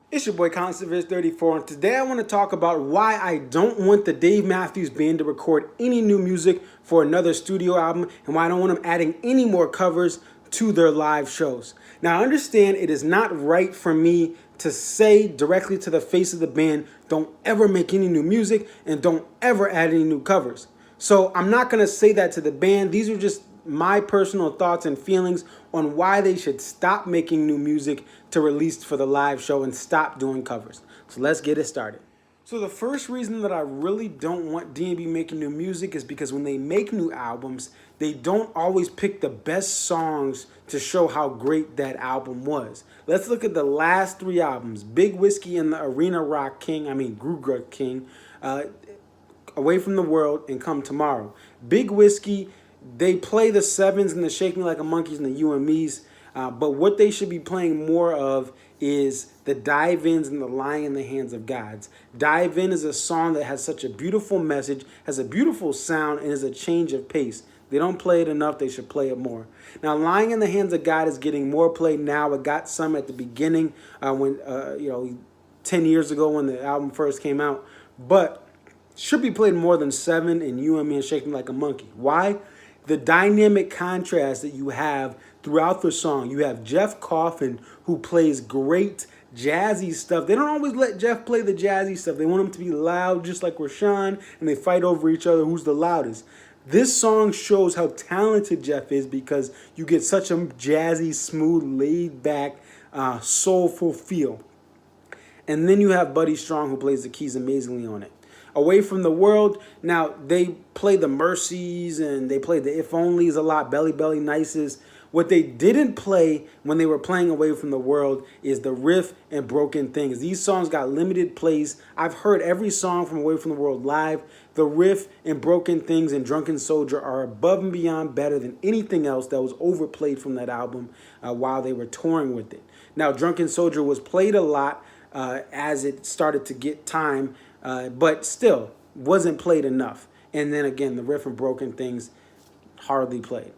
It's your boy Conservative34, and today I want to talk about why I don't want the Dave Matthews Band to record any new music for another studio album, and why I don't want them adding any more covers to their live shows. Now I understand it is not right for me to say directly to the face of the band, don't ever make any new music and don't ever add any new covers. So I'm not going to say that to the band. These are just my personal thoughts and feelings on why they should stop making new music to release for the live show and stop doing covers. So let's get it started. So the first reason that I really don't want DMB making new music is because when they make new albums, they don't always pick the best songs to show how great that album was. Let's look at the last three albums: Big Whiskey and the Arena Rock King, Grugra King, Away from the World, and Come Tomorrow. Big Whiskey, they play the sevens and the Shake Me Like a Monkeys and the UMEs, but what they should be playing more of is the dive-ins and the Lying in the Hands of Gods. Dive In is a song that has such a beautiful message, has a beautiful sound, and is a change of pace. They don't play it enough. They should play it more. Now, Lying in the Hands of God is getting more play now. It got some at the beginning when 10 years ago when the album first came out, but should be played more than Seven and You and Me and Shake Me Like a Monkey. Why? The dynamic contrast that you have throughout the song. You have Jeff Coffin, who plays great jazzy stuff. They don't always let Jeff play the jazzy stuff. They want him to be loud, just like Rashawn, and they fight over each other who's the loudest. This song shows how talented Jeff is because you get such a jazzy, smooth, laid-back, soulful feel. And then you have Buddy Strong, who plays the keys amazingly on it. Away from the World, now they play the Mercies and they play the If Onlys a lot, Belly Belly Nices. What they didn't play when they were playing Away from the World is the riff and Broken Things. These songs got limited plays. I've heard every song from Away from the World live. The riff and Broken Things and Drunken Soldier are above and beyond better than anything else that was overplayed from that album while they were touring with it. Now, Drunken Soldier was played a lot as it started to get time, but still wasn't played enough. And then again, the riff and Broken Things hardly played.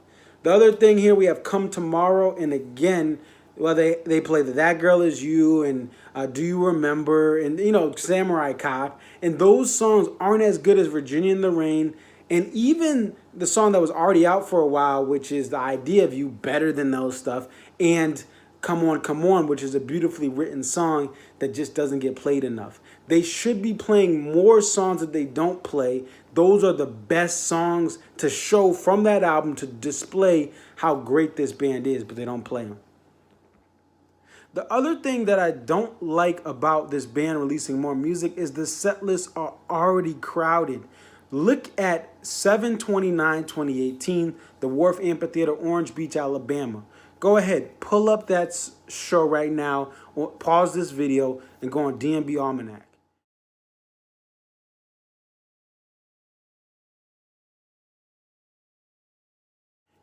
The other thing here, we have Come Tomorrow, and again, well, they play the That Girl Is You and Do You Remember and, Samurai Cop. And those songs aren't as good as Virginia in the Rain. And even the song that was already out for a while, which is The Idea of You, better than those stuff. And Come On, which is a beautifully written song that just doesn't get played enough. They should be playing more songs that they don't play. Those are the best songs to show from that album to display how great this band is, but they don't play them. The other thing that I don't like about this band releasing more music is the set lists are already crowded. Look at 7/29/2018, the Wharf Amphitheater, Orange Beach, Alabama. Go ahead, pull up that show right now, or pause this video and go on DMB Almanac.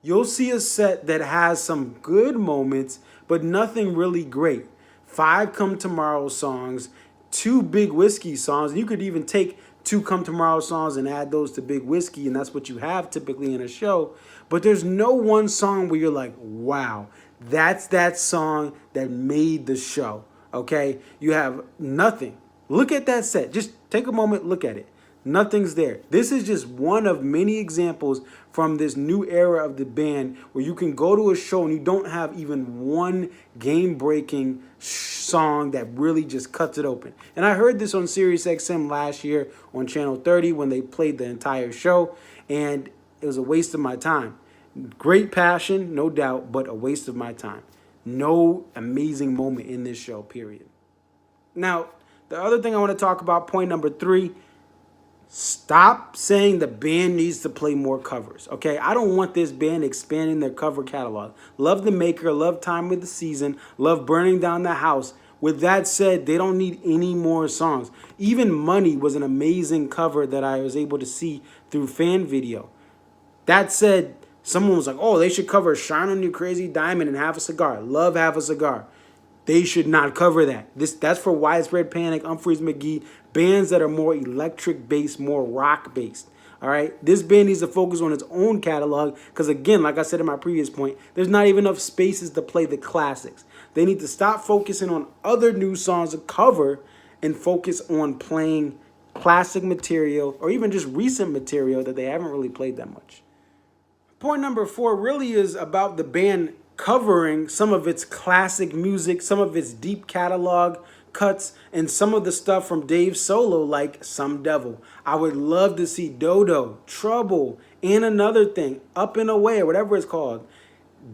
You'll see a set that has some good moments, but nothing really great. 5 Come Tomorrow songs, 2 Big Whiskey songs, and you could even take 2 Come Tomorrow songs and add those to Big Whiskey, and that's what you have typically in a show. But there's no one song where you're like, wow, that's that song that made the show, okay? You have nothing. Look at that set. Just take a moment, look at it. Nothing's there. This is just one of many examples from this new era of the band where you can go to a show and you don't have even one game-breaking song that really just cuts it open. And I heard this on Sirius XM last year on Channel 30 when they played the entire show, and it was a waste of my time. Great passion, no doubt, but a waste of my time. No amazing moment in this show, period. Now, the other thing I want to talk about, point number 3, stop saying the band needs to play more covers, okay? I don't want this band expanding their cover catalog. Love The Maker, love Time of the Season, love Burning Down the House. With that said, they don't need any more songs. Even Money was an amazing cover that I was able to see through fan video. That said, someone was like, oh, they should cover Shine On You Crazy Diamond and Have a Cigar. Love Have a Cigar. They should not cover that. That's for Widespread Panic, Humphreys McGee, bands that are more electric-based, more rock-based. All right? This band needs to focus on its own catalog because, again, like I said in my previous point, there's not even enough spaces to play the classics. They need to stop focusing on other new songs to cover and focus on playing classic material or even just recent material that they haven't really played that much. Point number 4 really is about the band covering some of its classic music, some of its deep catalog cuts, and some of the stuff from Dave's solo, like Some Devil. I would love to see Dodo, Trouble, and Another Thing, Up and Away, or whatever it's called.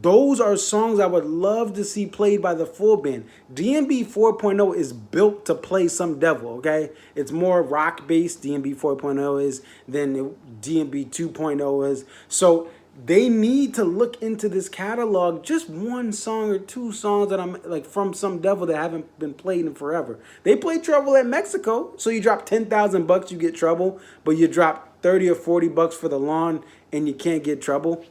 Those are songs I would love to see played by the full band. DMB 4.0 is built to play Some Devil, okay? It's more rock-based, DMB 4.0 is, than DMB 2.0 is. So they need to look into this catalog, just one song or two songs that I'm like from Some Devil that haven't been played in forever. They play Trouble at Mexico, so you drop $10,000, you get Trouble, but you drop 30 or 40 bucks for the lawn and you can't get Trouble.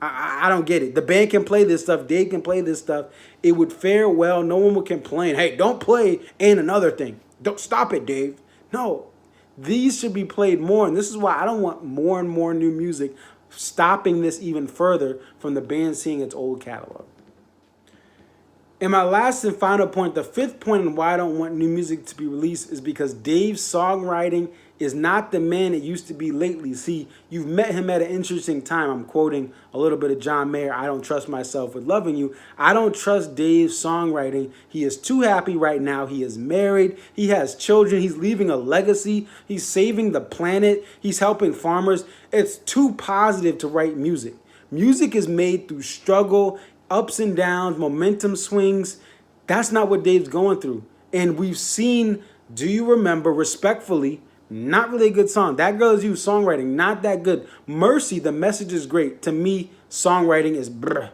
I don't get it. The band can play this stuff. Dave can play this stuff. It would fare well. No one would complain. Hey, don't play And Another Thing. Don't stop it, Dave. No, these should be played more. And this is why I don't want more and more new music, stopping this even further from the band seeing its old catalog. And my last and final point, the 5th point in why I don't want new music to be released is because Dave's songwriting is not the man it used to be lately. See, you've met him at an interesting time. I'm quoting a little bit of John Mayer. I don't trust myself with loving you. I don't trust Dave's songwriting. He is too happy right now. He is married. He has children. He's leaving a legacy. He's saving the planet. He's helping farmers. It's too positive to write music. Music is made through struggle, ups and downs, momentum swings. That's not what Dave's going through. And we've seen, do you remember, respectfully, not really a good song. That Girl Is You songwriting, not that good. Mercy, the message is great. To me, songwriting is brr.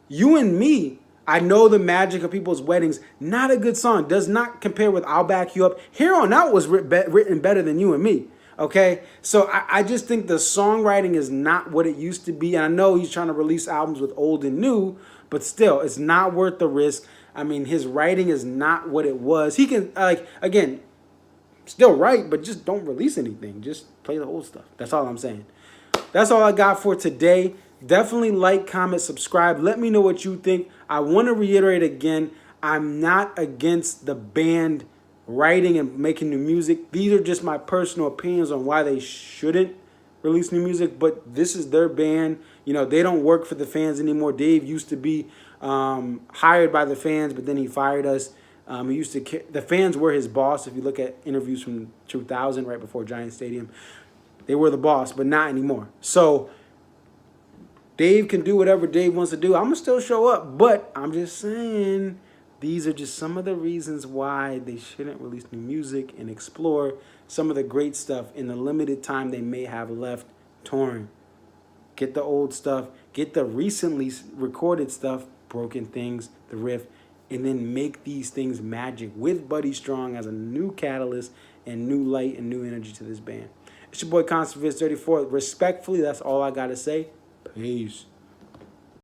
You and Me, I Know the Magic of People's Weddings, not a good song. Does not compare with I'll Back You Up. Here on Out was written better than You and Me. Okay, so I just think the songwriting is not what it used to be. And I know he's trying to release albums with old and new, but still, it's not worth the risk. I mean, his writing is not what it was. He can, like, again, still write, but just don't release anything. Just play the old stuff. That's all I'm saying. That's all I got for today. Definitely like, comment, subscribe. Let me know what you think. I want to reiterate again, I'm not against the band writing and making new music. These are just my personal opinions on why they shouldn't release new music, but this is their band. You know, they don't work for the fans anymore. Dave used to be hired by the fans, but then he fired us. He used to, the fans were his boss. If you look at interviews from 2000, right before Giant Stadium, they were the boss, but not anymore. So Dave can do whatever Dave wants to do. I'm going to still show up, but I'm just saying, these are just some of the reasons why they shouldn't release new music and explore some of the great stuff in the limited time they may have left touring. Get the old stuff, get the recently recorded stuff, Broken Things, The Riff, and then make these things magic with Buddy Strong as a new catalyst and new light and new energy to this band. It's your boy Constantviz34. Respectfully, that's all I got to say. Peace.